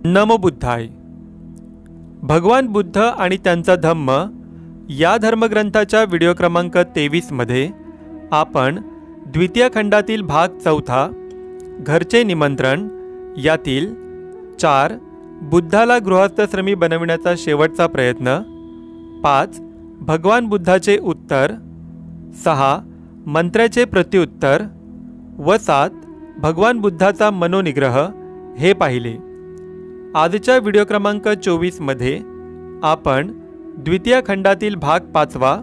नमो बुद्धाय। भगवान बुद्ध आणि त्यांचा धम्म या धर्मग्रंथाच्या व्हिडिओ क्रमांक 23 मध्ये आपण द्वितीय खंडातील भाग 4 घरचे निमंत्रण यातील 4 बुद्धाला गृहस्थश्रमी बनविण्याचा शेवटचा प्रयत्न, 5 भगवान बुद्धाचे उत्तर, 6 मंत्र्याचे प्रत्युत्तर व 7 भगवान बुद्धाचा मनोनिग्रह हे पाहिले। आजच्या व्हिडिओ क्रमांक 24 मध्ये आपण द्वितीय खंडातील भाग 5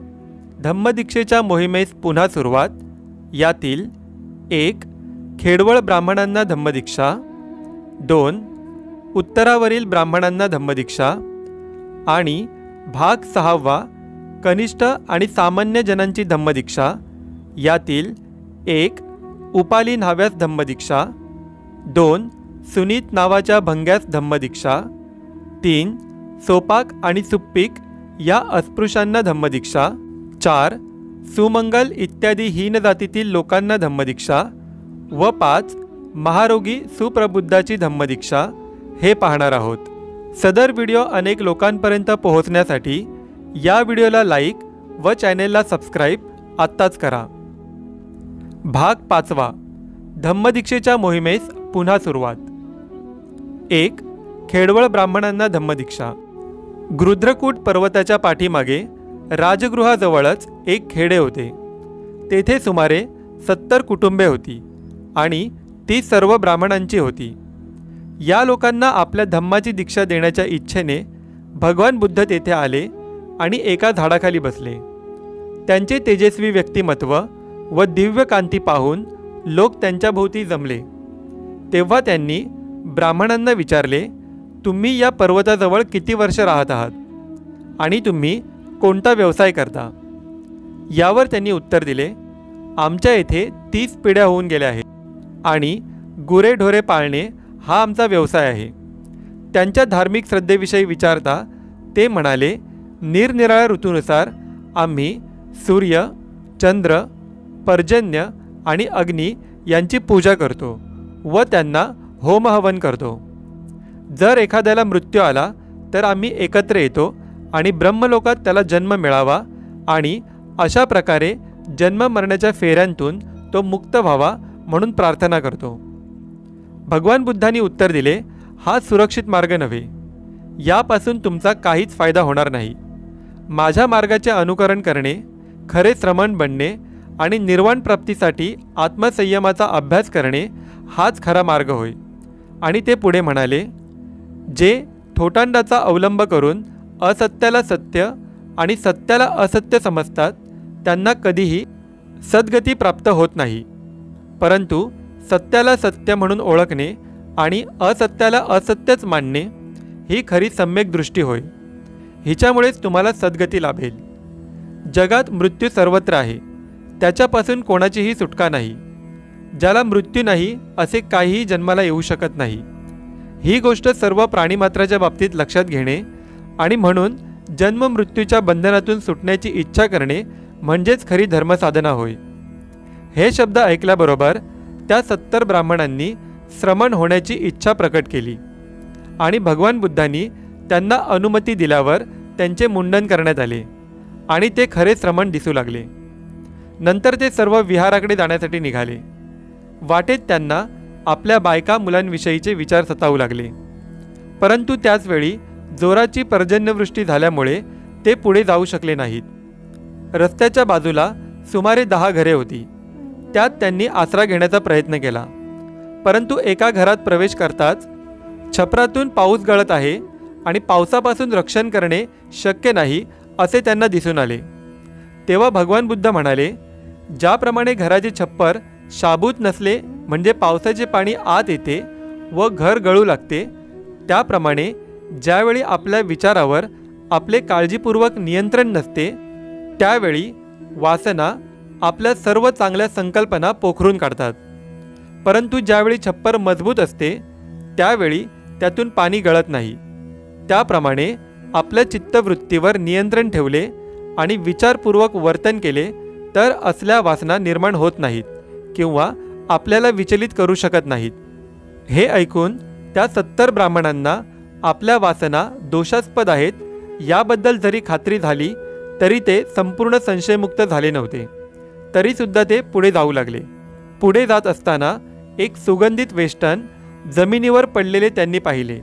धम्मदीक्षेच्या मोहिमेस पुन्हा सुरुवात यातील 1 खेडवळ ब्राह्मणांना धम्मदीक्षा, 2 उत्तरावरील ब्राह्मणांना धम्मदीक्षा आणि भाग 6 कनिष्ठ आणि सामान्य जनांची धम्मदीक्षा यातील 1 उपाली नाव्यास धम्मदीक्षा, 2 सुनीत नावाच्या भंग्यास धम्मदीक्षा, 3 सोपाक आणि सुप्पीक या अस्पृश्यांना धम्मदीक्षा, 4 सुमंगल इत्यादी हीन जातीतील लोकांना धम्मदीक्षा व 5 महारोगी सुप्रबुद्धाची धम्मदीक्षा हे पाहणार आहोत। सदर व्हिडिओ अनेक लोकांपर्यंत पोहोचण्यासाठी या व्हिडिओला लाईक व चॅनेलला सबस्क्राईब आत्ताच करा। भाग 5 धम्मदीक्षेच्या मोहिमेस पुन्हा सुरुवात। 1 खेडवळ ब्राह्मणांना धम्मदीक्षा। गृध्रकूट पर्वताच्या पाठीमागे राजगृहाजवळच एक खेडे होते। तेथे सुमारे 70 कुटुंबे होती आणि ती सर्व ब्राह्मणांची होती। या लोकांना आपल्या धम्माची दीक्षा देण्याच्या इच्छेने भगवान बुद्ध तेथे आले आणि एका झाडाखाली बसले। त्यांचे तेजस्वी व्यक्तिमत्व व दिव्य कांती पाहून लोक त्यांच्या भोवती जमले। तेव्हा त्यांनी ब्राह्मणांना विचारले, तुम्ही या पर्वताजवळ किती वर्ष राहत आहात आणि तुम्ही कोणता व्यवसाय करता? यावर त्यांनी उत्तर दिले, आमच्या येथे 30 पिढ्या होऊन गेल्या आहेत आणि गुरेढोरे पाळणे हा आमचा व्यवसाय आहे। त्यांच्या धार्मिक श्रद्धेविषयी विचारता ते म्हणाले, निरनिराळ्या ऋतूनुसार आम्ही सूर्य, चंद्र, पर्जन्य आणि अग्नी यांची पूजा करतो व त्यांना होमहवन करतो। जर एखाद्याला मृत्यू आला तर आम्ही एकत्र येतो आणि ब्रह्मलोकात त्याला जन्म मिळावा आणि अशा प्रकारे जन्म मरण्याच्या फेऱ्यांतून तो मुक्त व्हावा म्हणून प्रार्थना करतो। भगवान बुद्धांनी उत्तर दिले, हा सुरक्षित मार्ग नव्हे, यापासून तुमचा काहीच फायदा होणार नाही। माझ्या मार्गाचे अनुकरण करणे, खरे श्रमण बनणे आणि निर्वाण प्राप्तीसाठी आत्मसंयमाचा अभ्यास करणे हाच खरा मार्ग होय। आणि ते पुढे म्हणाले, जे थोटांडाचा अवलंब करून असत्याला सत्य आणि सत्याला असत्य समजतात त्यांना कधीही सद्गती प्राप्त होत नाही, परंतु सत्याला सत्य म्हणून ओळखणे आणि असत्याला असत्यच मानणे ही खरी सम्यक दृष्टी होय। हिच्यामुळेच तुम्हाला सद्गती लाभेल। जगात मृत्यू सर्वत्र आहे, त्याच्यापासून कोणाचीही सुटका नाही। ज्याला मृत्यू नाही असे काहीही जन्माला येऊ शकत नाही। ही गोष्ट सर्व प्राणीमात्राच्या बाबतीत लक्षात घेणे आणि म्हणून जन्म मृत्यूच्या बंधनातून सुटण्याची इच्छा करणे म्हणजेच खरी धर्मसाधना होय। हे शब्द ऐकल्याबरोबर त्या 70 ब्राह्मणांनी श्रमण होण्याची इच्छा प्रकट केली आणि भगवान बुद्धांनी त्यांना अनुमती दिल्यावर त्यांचे मुंडन करण्यात आले आणि ते खरे श्रमण दिसू लागले। नंतर ते सर्व विहाराकडे जाण्यासाठी निघाले। वाटेत त्यांना आपल्या बायका मुलांविषयीचे विचार सतावू लागले, परंतु त्याचवेळी जोराची पर्जन्यवृष्टी झाल्यामुळे ते पुढे जाऊ शकले नाहीत। रस्त्याच्या बाजूला सुमारे 10 घरे होती, त्यात त्यांनी आसरा घेण्याचा प्रयत्न केला, परंतु एका घरात प्रवेश करताच छपरातून पाऊस गळत आहे आणि पावसापासून रक्षण करणे शक्य नाही असे त्यांना दिसून आले। तेव्हा भगवान बुद्ध म्हणाले, ज्याप्रमाणे घराचे छप्पर शाबूत नसले म्हणजे पावसाचे पाणी आत येते व घर गळू लागते, त्याप्रमाणे ज्यावेळी आपल्या विचारावर आपले काळजीपूर्वक नियंत्रण नसते त्यावेळी वासना आपल्या सर्व चांगल्या संकल्पना पोखरून काढतात, परंतु ज्यावेळी छप्पर मजबूत असते त्यावेळी त्यातून पाणी गळत नाही। त्याप्रमाणे आपल्या चित्तवृत्तीवर नियंत्रण ठेवले आणि विचारपूर्वक वर्तन केले तर असल्या वासना निर्माण होत नाहीत किंवा आपल्याला विचलित करू शकत नाहीत। हे ऐकून त्या 70 ब्राह्मणांना आपल्या वासना दोषास्पद आहेत याबद्दल जरी खात्री झाली तरी ते संपूर्ण संशयमुक्त झाले नव्हते. तरीसुद्धा ते पुढे जाऊ लागले. पुढे जात असताना एक सुगंधित वेष्टन जमिनीवर पडलेले त्यांनी पाहिले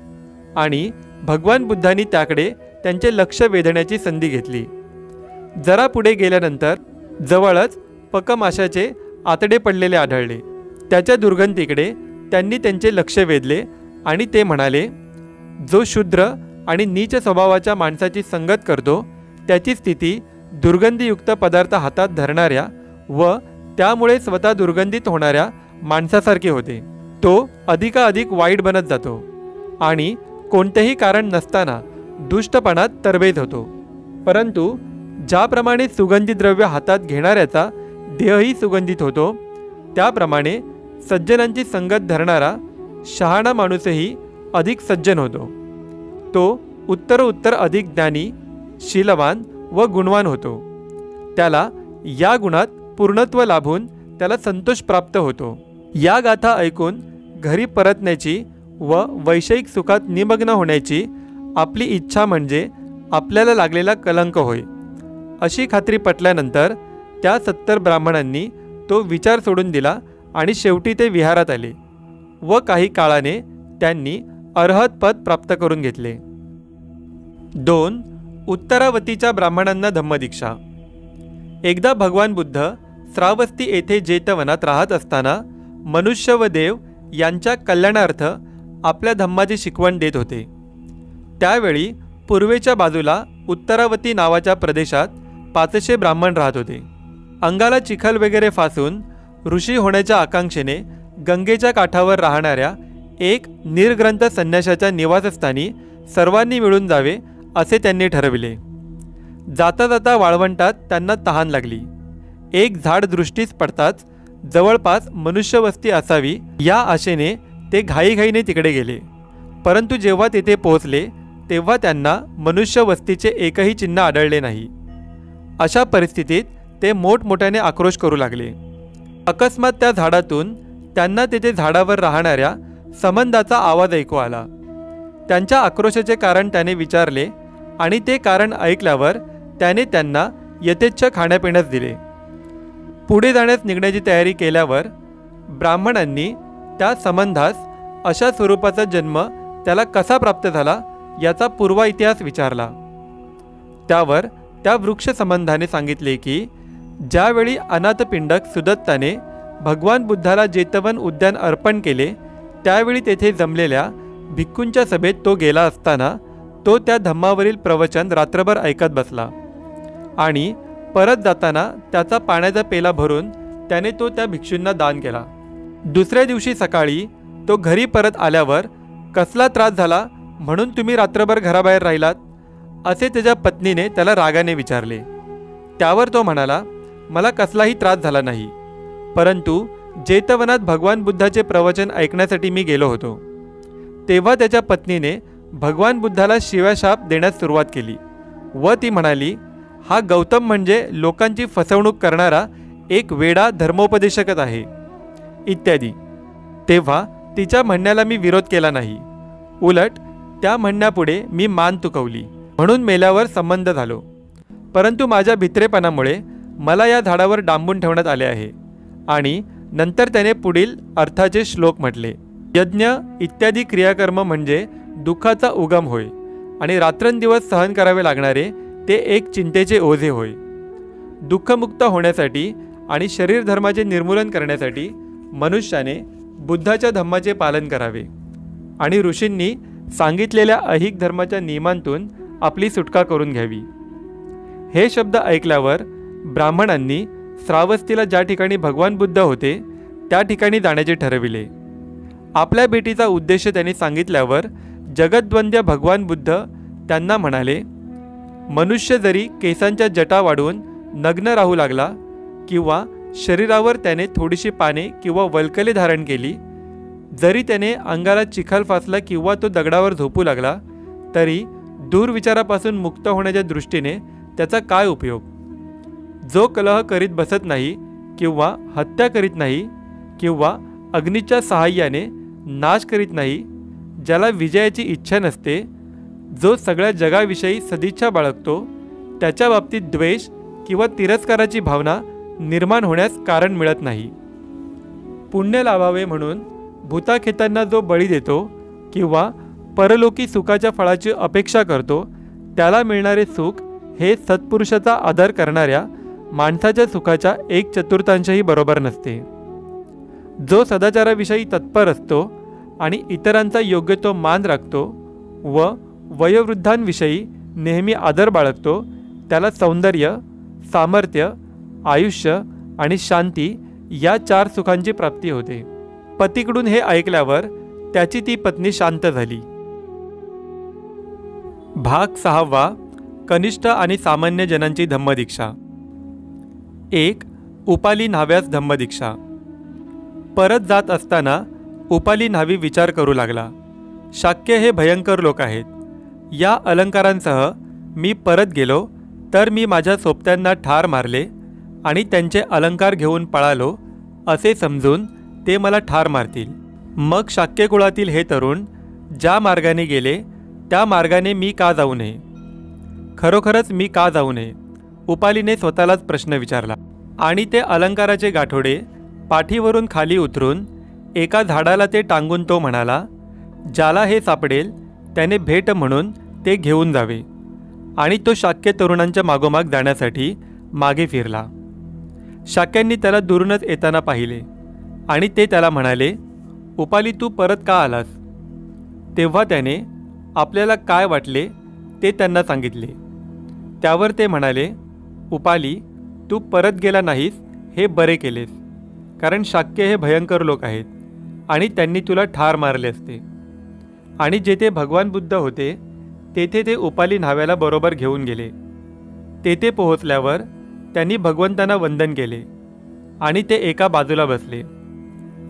आणि भगवान बुद्धांनी त्याकडे त्यांचे लक्ष वेधण्याची संधी घेतली. जरा पुढे गेल्यानंतर जवळच पकमाशाचे आतडे पडलेले आढळले. त्याच्या दुर्गंधीकडे त्यांनी त्यांचे लक्ष वेधले आणि ते म्हणाले, जो शूद्र आणि नीच स्वभावाच्या माणसाची संगत करतो त्याची स्थिती दुर्गंधीयुक्त पदार्थ हातात धरणाऱ्या व त्यामुळे स्वतः दुर्गंधित होणाऱ्या माणसासारखे होते. तो अधिकाधिक वाईट बनत जातो आणि कोणतेही कारण नसताना दुष्टपणात तरबेज होतो. परंतु ज्याप्रमाणे सुगंधी द्रव्य हातात घेणाऱ्याचा देहही सुगंधित होतो, त्याप्रमाणे सज्जनांची संगत धरणारा शहाणा माणूसही अधिक सज्जन होतो. तो उत्तरोत्तर अधिक ज्ञानी, शीलवान व गुणवान होतो. त्याला या गुणात पूर्णत्व लाभून त्याला संतोष प्राप्त होतो. या गाथा ऐकून घरी परतण्याची व वैषयिक सुखात निमग्न होण्याची आपली इच्छा म्हणजे आपल्याला लागलेला कलंक होय, अशी खात्री पटल्यानंतर त्या 70 ब्राह्मणांनी तो विचार सोडून दिला आणि शेवटी ते विहारात आले व काही काळाने त्यांनी अर्हत पद प्राप्त करून घेतले. 2. उत्तरावतीच्या ब्राह्मणांना धम्मदीक्षा. एकदा भगवान बुद्ध श्रावस्ती येथे जेतवनात राहत असताना मनुष्य व देव यांच्या कल्याणार्थ आपल्या धम्माची शिकवण देत होते. त्यावेळी पूर्वेच्या बाजूला उत्तरावती नावाच्या प्रदेशात 500 ब्राह्मण राहत होते. अंगाला चिखल वगैरे फासून ऋषी होण्याच्या आकांक्षेने गंगेच्या काठावर राहणाऱ्या एक निर्ग्रंथ संन्याशाच्या निवासस्थानी सर्वांनी मिळून जावे असे त्यांनी ठरविले. जाता जाता वाळवंटात त्यांना तहान लागली. एक झाड दृष्टीस पडताच जवळपास मनुष्यवस्ती असावी या आशेने ते घाईघाईने तिकडे गेले. परंतु जेव्हा तेथे पोहोचले तेव्हा त्यांना मनुष्यवस्तीचे एकही चिन्ह आढळले नाही. अशा परिस्थितीत ते मोठमोठ्याने आक्रोश करू लागले. अकस्मात त्या झाडातून त्यांना तेथे झाडावर राहणाऱ्या समंदाचा आवाज ऐकू आला. त्यांच्या आक्रोशाचे कारण त्याने विचारले आणि ते कारण ऐकल्यावर त्याने त्यांना यथेच्छ खाण्यापिण्यास दिले. पुढे जाण्यास निघण्याची तयारी केल्यावर ब्राह्मणांनी त्या समंधास अशा स्वरूपाचा जन्म त्याला कसा प्राप्त झाला याचा पूर्वा इतिहास विचारला. त्यावर त्या वृक्ष संबंधाने सांगितले की ज्यावेळी अनाथपिंडक सुदत्ताने भगवान बुद्धाला जेतवन उद्यान अर्पण केले त्यावेळी तेथे जमलेल्या भिक्खूंच्या सभेत तो गेला असताना तो त्या धम्मावरील प्रवचन रात्रभर ऐकत बसला आणि परत जाताना त्याचा पाण्याचा पेला भरून त्याने तो त्या भिक्षूंना दान केला. दुसऱ्या दिवशी सकाळी तो घरी परत आल्यावर कसला त्रास झाला म्हणून तुम्ही रात्रभर घराबाहेर राहिलात असे त्याच्या पत्नीने त्याला रागाने विचारले. त्यावर तो म्हणाला, मला कसलाही त्रास झाला नाही, परंतु जेतवनात भगवान बुद्धाचे प्रवचन ऐकण्यासाठी मी गेलो होतो. तेव्हा त्याच्या पत्नीने भगवान बुद्धाला शिव्याशाप देण्यास सुरुवात केली व ती म्हणाली, हा गौतम म्हणजे लोकांची फसवणूक करणारा एक वेडा धर्मोपदेशकच आहे इत्यादी. तेव्हा तिच्या म्हणण्याला मी विरोध केला नाही, उलट त्या म्हणण्यापुढे मी मान तुकवली म्हणून मेल्यावर संबंध झालो. परंतु माझ्या भित्रेपणामुळे मला या झाडावर डांबून ठेवण्यात आले आहे. आणि नंतर त्याने पुढील अर्थाचे श्लोक म्हटले. यज्ञ इत्यादी क्रियाकर्म म्हणजे दुःखाचा उगम होय आणि रात्रंदिवस सहन करावे लागणारे ते एक चिंतेचे ओझे होय. दुःखमुक्त होण्यासाठी आणि शरीर धर्माचे निर्मूलन करण्यासाठी मनुष्याने बुद्धाच्या धम्माचे पालन करावे आणि ऋषींनी सांगितलेल्या ऐहिक धर्माच्या नियमांतून आपली सुटका करून घ्यावी. हे शब्द ऐकल्यावर ब्राह्मणांनी श्रावस्तीला ज्या ठिकाणी भगवान बुद्ध होते त्या ठिकाणी जाण्याचे ठरविले. आपल्या भेटीचा उद्देश त्यांनी सांगितल्यावर जगद्वंद्य भगवान बुद्ध त्यांना म्हणाले, मनुष्य जरी केसांच्या जटा वाढवून नग्न राहू लागला किंवा शरीरावर त्याने थोडीशी पाने किंवा वल्कले धारण केली, जरी त्याने अंगाला चिखल फासला किंवा तो दगडावर झोपू लागला, तरी दूरविचारापासून मुक्त होण्याच्या दृष्टीने त्याचा काय उपयोग. जो कलह करीत बसत नाही किंवा हत्या करीत नाही किंवा अग्नीच्या सहाय्याने नाश करीत नाही, ज्याला विजयाची इच्छा नसते, जो सगळ्या जगाविषयी सदिच्छा बाळगतो, त्याच्या बाबतीत द्वेष किंवा तिरस्काराची भावना निर्माण होण्यास कारण मिळत नाही. पुण्य लाभावे म्हणून भूताखेतांना जो बळी देतो किंवा परलोकी सुखाच्या फळाची अपेक्षा करतो, त्याला मिळणारे सुख हे सत्पुरुषाचा आदर करणाऱ्या माणसाच्या सुखाच्या 1/4ही बरोबर नसते. जो सदाचाराविषयी तत्पर असतो आणि इतरांचा योग्य तो मान राखतो व वयोवृद्धांविषयी नेहमी आदर बाळगतो, त्याला सौंदर्य, सामर्थ्य, आयुष्य आणि शांती या 4 सुखांची प्राप्ती होते. पतीकडून हे ऐकल्यावर त्याची ती पत्नी शांत झाली. भाग 6. कनिष्ठ आणि सामान्य जनांची धम्मदीक्षा. 1. उपाली न्हाव्यास धम्मदीक्षा. परत जात असताना उपाली न्हावी विचार करू लागला, शाक्य हे भयंकर लोक आहेत. या अलंकारांसह मी परत गेलो तर मी माझ्या सोबत्यांना ठार मारले आणि त्यांचे अलंकार घेऊन पळालो असे समजून ते मला ठार मारतील. मग शाक्य कुळातील हे तरुण ज्या मार्गाने गेले त्या मार्गाने मी का जाऊ नये? खरोखरच मी का जाऊ नये? उपालीने स्वतःलाच प्रश्न विचारला. आणि ते अलंकाराचे गाठोडे पाठीवरून खाली उतरून एका झाडाला ते टांगून तो म्हणाला, ज्याला हे सापडेल त्याने भेट म्हणून ते घेऊन जावे. आणि तो शाक्य तरुणांच्या मागोमाग जाण्यासाठी मागे फिरला. शाक्यांनी त्याला दुरूनच येताना पाहिले आणि ते त्याला म्हणाले, उपाली तू परत का आलास? तेव्हा त्याने आपल्याला काय वाटले ते त्यांना सांगितले. त्यावर ते म्हणाले, उपाली तू परत गेला नाहीस हे बरे केलेस, कारण शाक्य हे भयंकर लोक आहेत आणि त्यांनी तुला ठार मारले असते. आणि जेथे भगवान बुद्ध होते तेथे ते उपाली न्हाव्याला बरोबर घेऊन गेले. तेथे पोहोचल्यावर त्यांनी भगवंतांना वंदन केले आणि ते एका बाजूला बसले.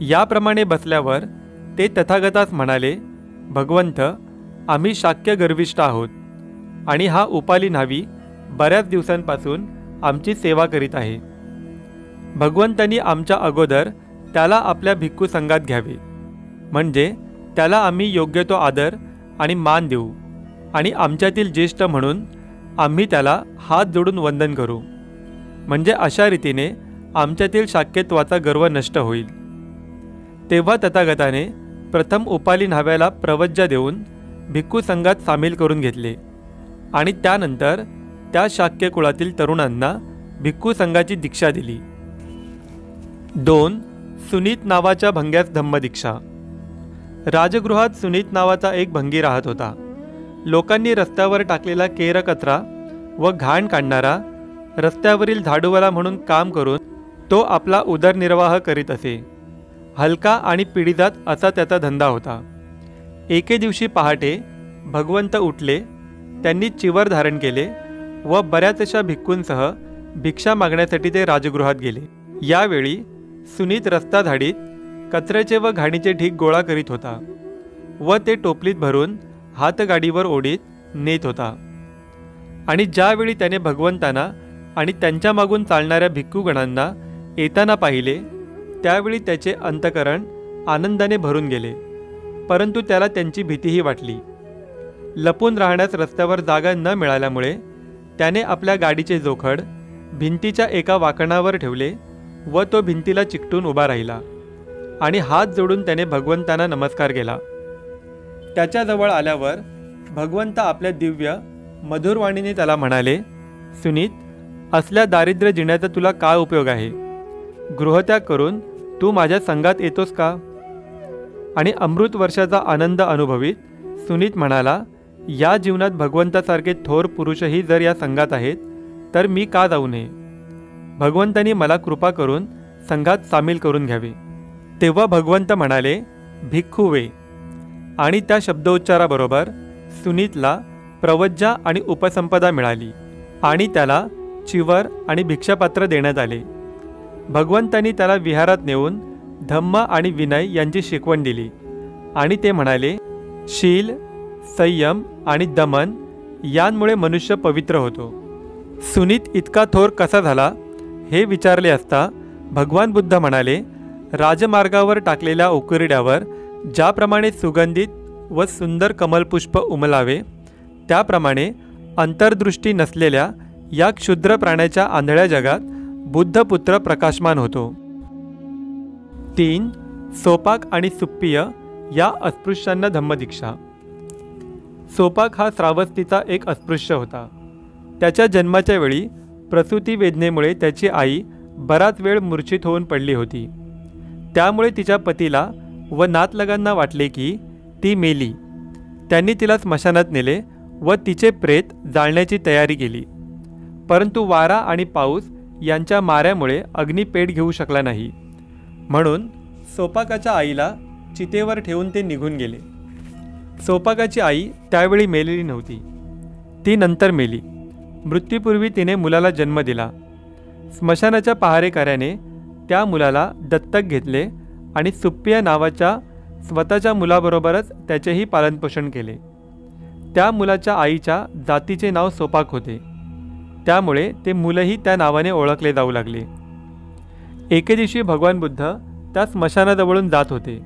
याप्रमाणे बसल्यावर ते तथागतास म्हणाले, भगवंत आम्ही शाक्य गर्विष्ठ आहोत आणि हा उपाली न्हावी बऱ्याच दिवसांपासून आमची सेवा करीत आहे. भगवंतांनी आमच्या अगोदर त्याला आपल्या भिक्खू संघात घ्यावे, म्हणजे त्याला आम्ही योग्य तो आदर आणि मान देऊ आणि आमच्यातील ज्येष्ठ म्हणून आम्ही त्याला हात जोडून वंदन करू, म्हणजे अशा रीतीने आमच्यातील शाक्यत्वाचा गर्व नष्ट होईल. तेव्हा तथागताने प्रथम उपाली न्हाव्याला प्रवज्जा देऊन भिक्खू संघात सामील करून घेतले आणि त्यानंतर त्या शाक्य कुळातील तरुणांना भिक्खू संघाची दीक्षा दिली. 2. सुनीत नावाच्या भंग्यास धम्मदीक्षा. राजगृहात सुनीत नावाचा एक भंगी राहत होता. लोकांनी रस्त्यावर टाकलेला केर कचरा व घाण काढणारा, रस्त्यावरील झाडूवाला म्हणून काम करून तो आपला उदरनिर्वाह करीत असे. हलका आणि पिढीजात असा त्याचा धंदा होता. एके दिवशी पहाटे भगवंत उठले. त्यांनी चिवर धारण केले व बऱ्याचशा भिक्खूंसह भिक्षा मागण्यासाठी ते राजगृहात गेले. यावेळी सुनीत रस्ता झाडीत कचऱ्याचे व घाणीचे ढीग गोळा करीत होता व ते टोपलीत भरून हातगाडीवर ओढीत नेत होता. आणि ज्यावेळी त्याने भगवंतांना आणि त्यांच्या मागून चालणाऱ्या भिक्खूगणांना येताना पाहिले, त्यावेळी त्याचे अंतकरण आनंदाने भरून गेले, परंतु त्याला त्यांची भीतीही वाटली. लपून राहण्यास रस्त्यावर जागा न मिळाल्यामुळे त्याने आपल्या गाडीचे जोखड भिंतीच्या एका वाकणावर ठेवले व तो भिंतीला चिकटून उभा राहिला आणि हात जोडून त्याने भगवंतांना नमस्कार केला. त्याच्याजवळ आल्यावर भगवंत आपल्या दिव्य मधुरवाणीने त्याला म्हणाले, सुनीत, असल्या दारिद्र्य जिण्याचा तुला काय उपयोग आहे? गृहत्याग करून तू माझ्या संघात येतोस का? आणि अमृत वर्षाचा आनंद अनुभवित सुनीत म्हणाला, या जीवनात भगवंतासारखे थोर पुरुषही जर या संघात आहेत तर मी का जाऊ नये? भगवंतांनी मला कृपा करून संघात सामील करून घ्यावे. तेव्हा भगवंत म्हणाले, भिक्खू वे. आणि त्या शब्दोच्चाराबरोबर सुनीतला प्रवज्जा आणि उपसंपदा मिळाली आणि त्याला चिवर आणि भिक्षापात्र देण्यात आले. भगवंतांनी त्याला विहारात नेऊन धम्म आणि विनय यांची शिकवण दिली आणि ते म्हणाले, शील, संयम आणि दमन यांमुळे मनुष्य पवित्र होतो. सुनीत इतका थोर कसा झाला हे विचारले असता भगवान बुद्ध म्हणाले, राजमार्गावर टाकलेल्या उकिरड्यावर ज्याप्रमाणे सुगंधित व सुंदर कमलपुष्प उमलावे, त्याप्रमाणे अंतर्दृष्टी नसलेल्या या क्षुद्र प्राण्याच्या आंधळ्या जगात बुद्धपुत्र प्रकाशमान होतो. 3. सोपाक आणि सुप्पिय या अस्पृश्यांना धम्मदीक्षा. सोपाक हा श्रावस्तीचा एक अस्पृश्य होता. त्याच्या जन्माच्या वेळी प्रसूती वेदनेमुळे त्याची आई बराच वेळ मूर्छित होऊन पडली होती. त्यामुळे तिच्या पतीला व नातलगांना वाटले की ती मेली. त्यांनी तिला स्मशानात नेले व तिचे प्रेत जाळण्याची तयारी केली. परंतु वारा आणि पाऊस यांच्या माऱ्यामुळे अग्नी पेट घेऊ शकला नाही. म्हणून सोपाकाच्या आईला चितेवर ठेवून ते निघून गेले. सोपाकाची आई त्यावेळी मेलेली नव्हती. ती नंतर मेली. मृत्यूपूर्वी तिने मुलाला जन्म दिला. स्मशानाच्या पहारेकऱ्याने त्या मुलाला दत्तक घेतले आणि सुप्पिय नावाच्या स्वतःच्या मुलाबरोबरच त्याचेही पालनपोषण केले. त्या मुलाच्या आईच्या जातीचे नाव सोपाक होते. त्यामुळे ते मुलंही त्या नावाने ओळखले जाऊ लागले. एके दिवशी भगवान बुद्ध त्या स्मशानाजवळून जात होते.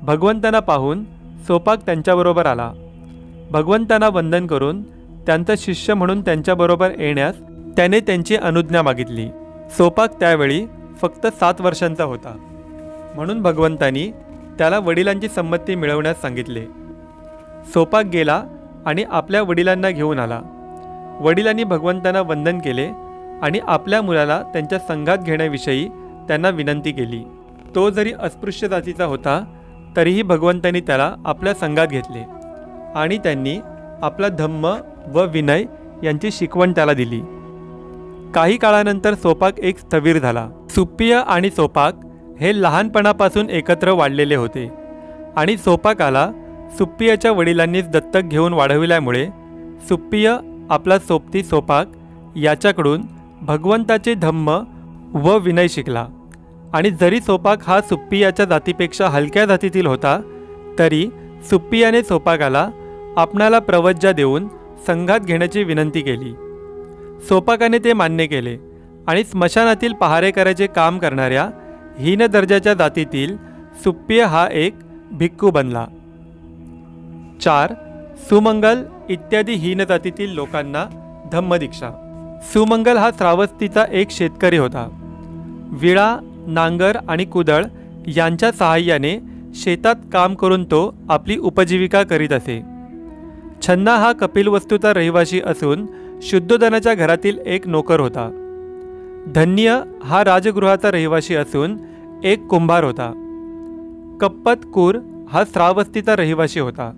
भगवंतांना पाहून सोपाक त्यांच्याबरोबर आला. भगवंतांना वंदन करून त्यांचा शिष्य म्हणून त्यांच्याबरोबर येण्यास त्याने त्यांची अनुज्ञा मागितली. सोपाक त्यावेळी फक्त 7 वर्षांचा होता. म्हणून भगवंतांनी त्याला वडिलांची संमती मिळवण्यास सांगितले. सोपाक गेला आणि आपल्या वडिलांना घेऊन आला. वडिलांनी भगवंतांना वंदन केले आणि आपल्या मुलाला त्यांच्या संघात घेण्याविषयी त्यांना विनंती केली. तो जरी अस्पृश्य जातीचा होता तरीही भगवंतांनी त्याला आपल्या संघात घेतले आणि त्यांनी आपला धम्म व विनय यांची शिकवण त्याला दिली. काही काळानंतर सोपाक एक स्थवीर झाला. सुप्पिय आणि सोपाक हे लहानपणापासून एकत्र वाढलेले होते आणि सोपाकाला सुप्पियच्या वडिलांनीच दत्तक घेऊन वाढविल्यामुळे सुप्पिय आपला सोबती सोपाक याच्याकडून भगवंताचे धम्म व विनय शिकला. आणि जरी सोपाक हा सुप्पियाच्या जातीपेक्षा हलक्या जातीतील होता तरी सुप्पियाने सोपाकाला आपणाला प्रवज्जा देऊन संघात घेण्याची विनंती केली. सोपाकाने ते मान्य केले आणि स्मशानातील पहारेकऱ्याचे काम करणाऱ्या हीन दर्जाच्या जातीतील सुप्पिय हा एक भिक्खू बनला. 4. सुमंगल इत्यादी हीन जातीतील लोकांना धम्मदीक्षा. सुमंगल हा श्रावस्तीचा एक शेतकरी होता. विळा, नांगर आणि कुदळ यांच्या सहाय्याने शेतात काम करून तो आपली उपजीविका करीत असे. छन्ना हा कपिलवस्तूचा रहिवासी असून शुद्धोदनाच्या घरातील एक नोकर होता. धन्य हा राजगृहाचा रहिवासी असून एक कुंभार होता. कप्पतकूर हा श्रावस्तीचा रहिवासी होता.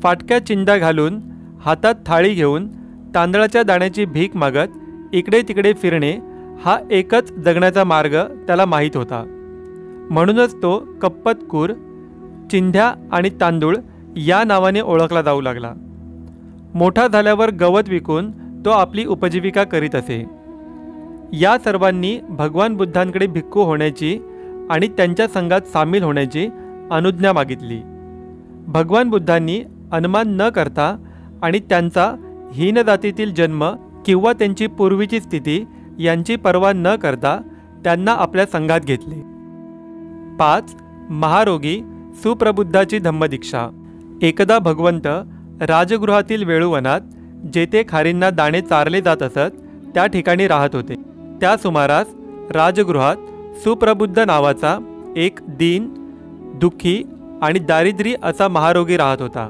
फाटक्या चिंध्या घालून हातात थाळी घेऊन तांदळाच्या दाण्याची भीक मागत इकडे तिकडे फिरणे हा एकच जगण्याचा मार्ग त्याला माहीत होता. म्हणूनच तो कप्पतकूर, चिंध्या आणि तांदूळ या नावाने ओळखला जाऊ लागला. मोठा झाल्यावर गवत विकून तो आपली उपजीविका करीत असे. या सर्वांनी भगवान बुद्धांकडे भिक्खू होण्याची आणि त्यांच्या संघात सामील होण्याची अनुज्ञा मागितली. भगवान बुद्धांनी अनुमान न करता आणि त्यांचा हीन जातीतील जन्म किंवा त्यांची पूर्वीची स्थिती यांची पर्वा न करता त्यांना आपल्या संघात घेतले. 5. महारोगी सुप्रबुद्धाची धम्मदीक्षा. एकदा भगवंत राजगृहातील वेळुवनात जेथे खारींना दाणे चारले जात असत त्या ठिकाणी राहत होते. त्या सुमारास राजगृहात सुप्रबुद्ध नावाचा एक दीन, दुःखी आणि दारिद्री असा महारोगी राहत होता.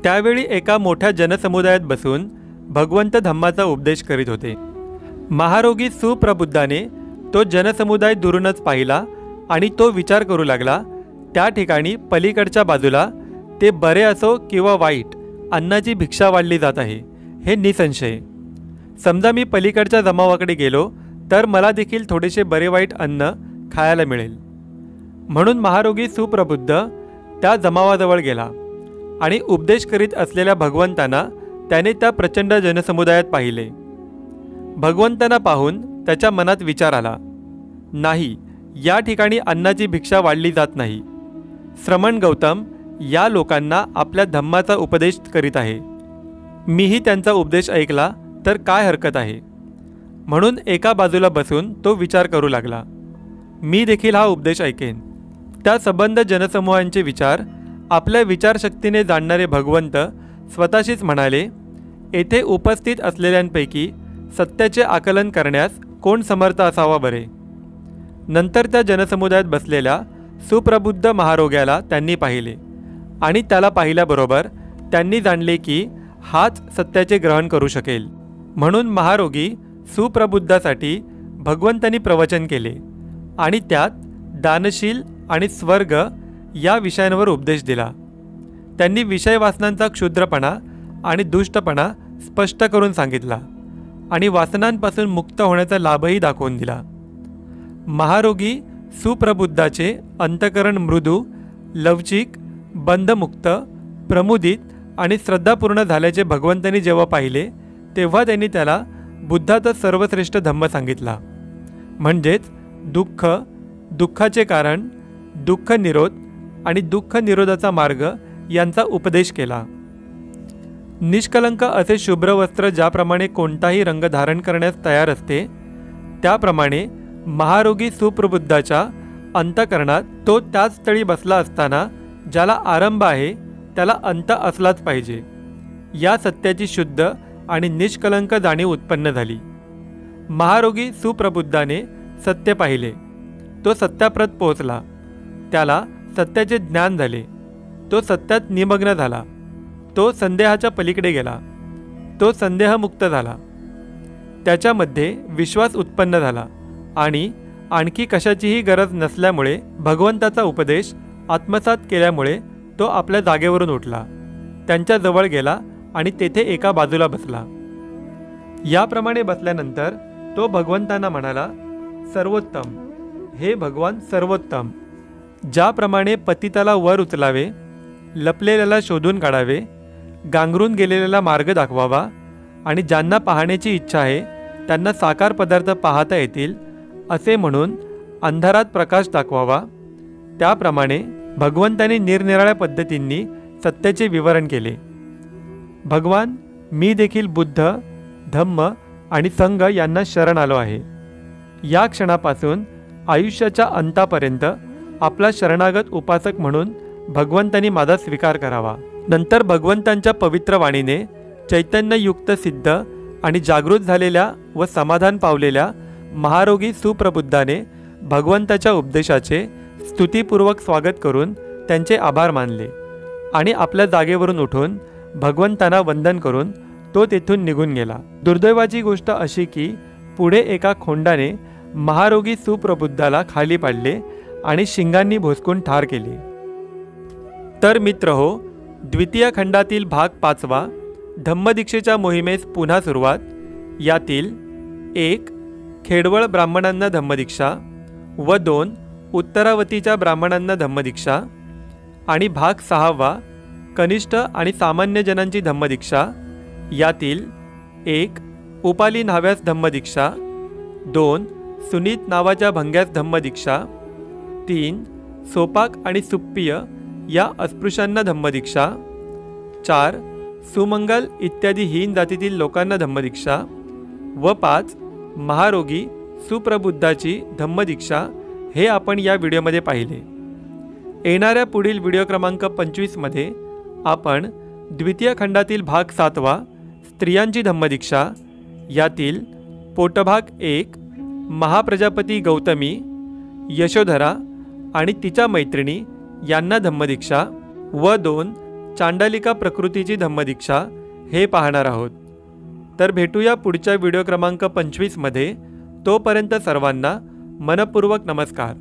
त्यावेळी एका मोठ्या जनसमुदायात बसून भगवंत धम्माचा उपदेश करीत होते. महारोगी सुप्रबुद्धाने तो जनसमुदाय दुरूनच पाहिला आणि तो विचार करू लागला, त्या ठिकाणी पलीकडच्या बाजूला ते बरे असो किंवा वाईट अन्नाची भिक्षा वाढली जात आहे हे निसंशय. समजा मी पलीकडच्या जमावाकडे गेलो तर मला देखील थोडेसे बरे वाईट अन्न खायला मिळेल. म्हणून महारोगी सुप्रबुद्ध त्या जमावाजवळ गेला आणि उपदेश करीत असलेल्या भगवंतांना त्याने त्या प्रचंड जनसमुदायात पाहिले. भगवंतांना पाहून त्याच्या मनात विचार आला, नाही, या ठिकाणी अन्नाची भिक्षा वाढली जात नाही. श्रमण गौतम या लोकांना आपल्या धम्माचा उपदेश करीत आहे. मीही त्यांचा उपदेश ऐकला तर काय हरकत आहे. म्हणून एका बाजूला बसून तो विचार करू लागला, मी देखील हा उपदेश ऐकेन. त्या संबंध जनसमूहांचे विचार आपल्या विचारशक्तीने जाणणारे भगवंत स्वतःशीच म्हणाले, येथे उपस्थित असलेल्यांपैकी सत्याचे आकलन करण्यास कोण समर्थ असावा बरे. नंतर त्या जनसमुदायात बसलेल्या सुप्रबुद्ध महारोग्याला त्यांनी पाहिले आणि त्याला पाहिल्याबरोबर त्यांनी जाणले की हाच सत्याचे ग्रहण करू शकेल. म्हणून महारोगी सुप्रबुद्धासाठी भगवंतांनी प्रवचन केले आणि त्यात दानशील आणि स्वर्ग या विषयांवर उपदेश दिला. त्यांनी विषय वासनांचा क्षुद्रपणा आणि दुष्टपणा स्पष्ट करून सांगितला आणि वासनांपासून मुक्त होण्याचा लाभही दाखवून दिला. महारोगी सुप्रबुद्धाचे अंतकरण मृदू, लवचिक, बंधमुक्त, प्रमुदित आणि श्रद्धापूर्ण झाल्याचे भगवंतांनी जेव्हा पाहिले तेव्हा त्यांनी त्याला बुद्धाचा सर्वश्रेष्ठ धम्म सांगितला. म्हणजेच दुःख, दुःखाचे कारण, दुःख निरोध आणि दुःख निरोधाचा मार्ग यांचा उपदेश केला. निष्कलंक असे शुभ्र वस्त्र ज्याप्रमाणे कोणताही रंग धारण करण्यास तयार असते, त्याप्रमाणे महारोगी सुप्रबुद्धाच्या अंतकरणात तो त्याच स्थळी बसला असताना ज्याला आरंभ आहे त्याला अंत असलाच पाहिजे, या सत्याची शुद्ध आणि निष्कलंक जाणीव उत्पन्न झाली. महारोगी सुप्रबुद्धाने सत्य पाहिले, तो सत्याप्रत पोहोचला, त्याला सत्याचे ज्ञान झाले, तो सत्यात निमग्न झाला, तो संदेहाच्या पलीकडे गेला, तो संदेहमुक्त झाला, त्याच्यामध्ये विश्वास उत्पन्न झाला आणि आणखी कशाचीही गरज नसल्यामुळे भगवंताचा उपदेश आत्मसात केल्यामुळे तो आपल्या जागेवरून उठला, त्यांच्या जवळ गेला आणि तेथे एका बाजूला बसला. याप्रमाणे बसल्यानंतर तो भगवंतांना म्हणाला, सर्वोत्तम, हे भगवान सर्वोत्तम, ज्याप्रमाणे पतिताला वर उचलावे, लपलेल्याला शोधून काढावे, गांगरून गेलेल्याला मार्ग दाखवावा आणि ज्यांना पाहण्याची इच्छा आहे त्यांना साकार पदार्थ पाहता येतील असे म्हणून अंधारात प्रकाश दाखवावा, त्याप्रमाणे भगवंतांनी निरनिराळ्या पद्धतींनी सत्याचे विवरण केले. भगवान, मी देखील बुद्ध, धम्म आणि संघ यांना शरण आलो आहे. या क्षणापासून आयुष्याच्या अंतापर्यंत आपला शरणागत उपासक म्हणून भगवंतांनी माझा स्वीकार करावा. नंतर भगवंतांच्या पवित्र वाणीने चैतन्ययुक्त सिद्ध आणि जागृत झालेल्या व समाधान पावलेल्या महारोगी सुप्रबुद्धाने भगवंताच्या उपदेशाचे स्तुतीपूर्वक स्वागत करून त्यांचे आभार मानले आणि आपल्या जागेवरून उठून भगवंतांना वंदन करून तो तेथून निघून गेला. दुर्दैवाची गोष्ट अशी की पुढे एका खोंडाने महारोगी सुप्रबुद्धाला खाली पाडले आणि शिंगांनी भोसकून ठार केले. तर मित्रहो, द्वितीय खंडातील भाग 5वा धम्मदीक्षेच्या मोहिमेस पुन्हा सुरुवात यातील 1. खेडवळ ब्राह्मणांना धम्मदीक्षा व 2. उत्तरावतीच्या ब्राह्मणांना धम्मदीक्षा आणि भाग 6वा कनिष्ठ आणि सामान्य जनांची धम्मदीक्षा यातील 1. उपाली न्हाव्यास धम्मदीक्षा, 2. सुनीत नावाच्या भंग्यास धम्मदीक्षा, 3. सोपाक आणि सुप्पिय या अस्पृश्यांना धम्मदीक्षा, 4. सुमंगल इत्यादी हीन जातीतील लोकांना धम्मदीक्षा व 5. महारोगी सुप्रबुद्धाची धम्मदीक्षा हे आपण या व्हिडिओमध्ये पाहिले. येणाऱ्या पुढील व्हिडिओ क्रमांक 25मध्ये आपण द्वितीय खंडातील भाग 7वा स्त्रियांची धम्मदीक्षा यातील पोटभाग 1 महाप्रजापती गौतमी, यशोधरा आणि तिच्या मैत्रिणी यांना धम्मदीक्षा व 2 चांडालिका प्रकृतीची धम्मदीक्षा हे पाहणार आहोत. तर भेटूया पुढच्या व्हिडिओ क्रमांक 25मध्ये. तोपर्यंत सर्वांना मनपूर्वक नमस्कार.